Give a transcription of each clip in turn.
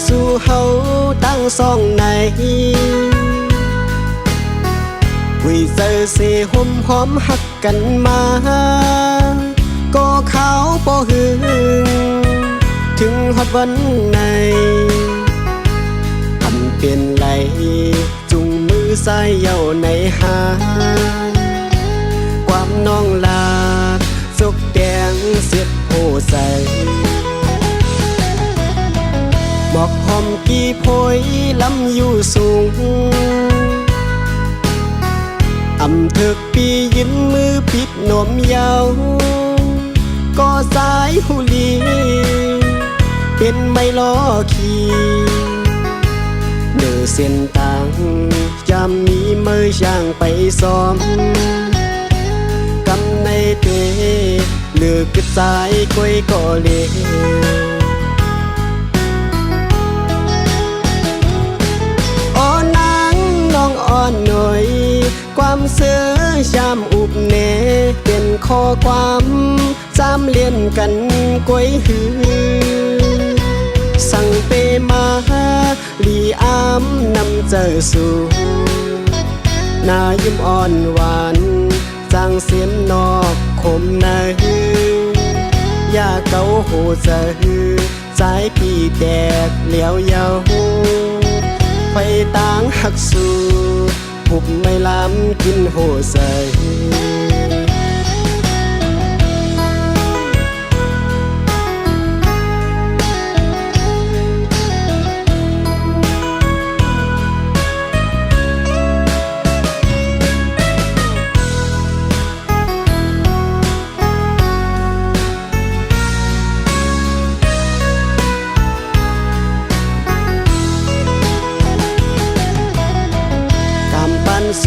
สู่เฮาตั้งสองในวิเจอเสห่มหอมหักกันมาก็เขาบ่หึงถึงฮอดวันไหนทำเป็นไรจุงมือสายเย้าในหาความน้องลาสกแดงเสียดโพใสหมอกหอมกี่โพยลำอยู่สูงอำเถิกปียินมือปิดหนมยาวก็สายหุลีเป็นไม่ล้อขี่เนื้อเส้นต่างจะมีมือช่างไปซ้อมกำในเตเลือกกระจายก้อยก็เลอ่อนนางน้องอ่อนหน่อยความเสือชามอุบเนเป็นข้อความจำเลียนกันก้อยหือสั่งเปมาลีอามนำเจอสู่นายิ้มอ่อนหวานจางเสียนนอกคมนาฮือยาเกาโหเจอสายพี่แตกเหลียวเยาไฟต่างหักสู่หุบไม่ล้ำกินโหใส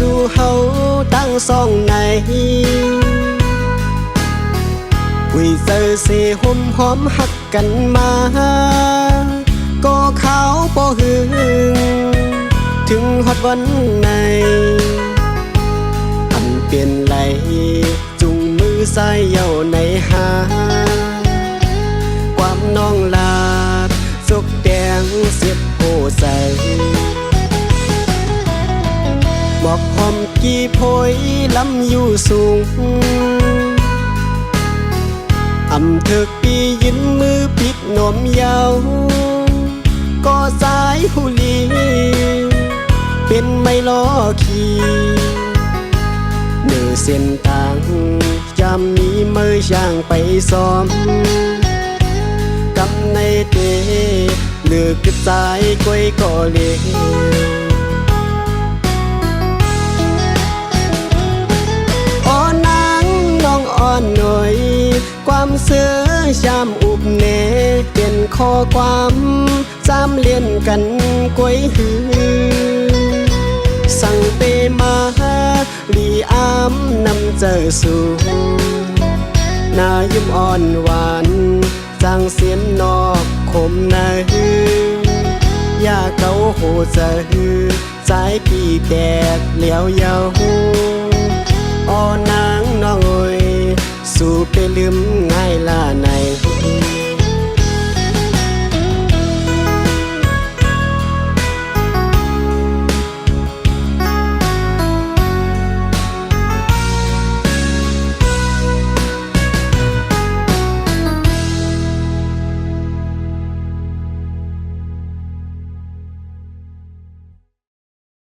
สู่เฮาตั้งสองในวิเจอเสห่มหอมหักกันมาก็เขาบ่หึงถึงฮอดวันไหนทำเป็นไรจุงมือสายเย้าในหาความน้องลาสกแดงเสียบโพใสหมอกหอมกี่โพยลำอยู่สูงอำเถิกปียินมือปิดหนมยาวก็สายหุลีเป็นไม่ล้อขี่เนื้อเส้นต่างจะมีมือช่างไปซ้อมกำในเตเลือกกระจายก้อยก็เลอ่อนหน่อยความเสือชามอุบเนเป็นข้อความจำเลียนกันก้อยหือสั่งเปมาลีอามนำเจอสู่นายิ้มอ่อนหวานจางเสียนนอกคมนาฮือยาเกาโหจะฮือสายพี่แตกเหลียวเยา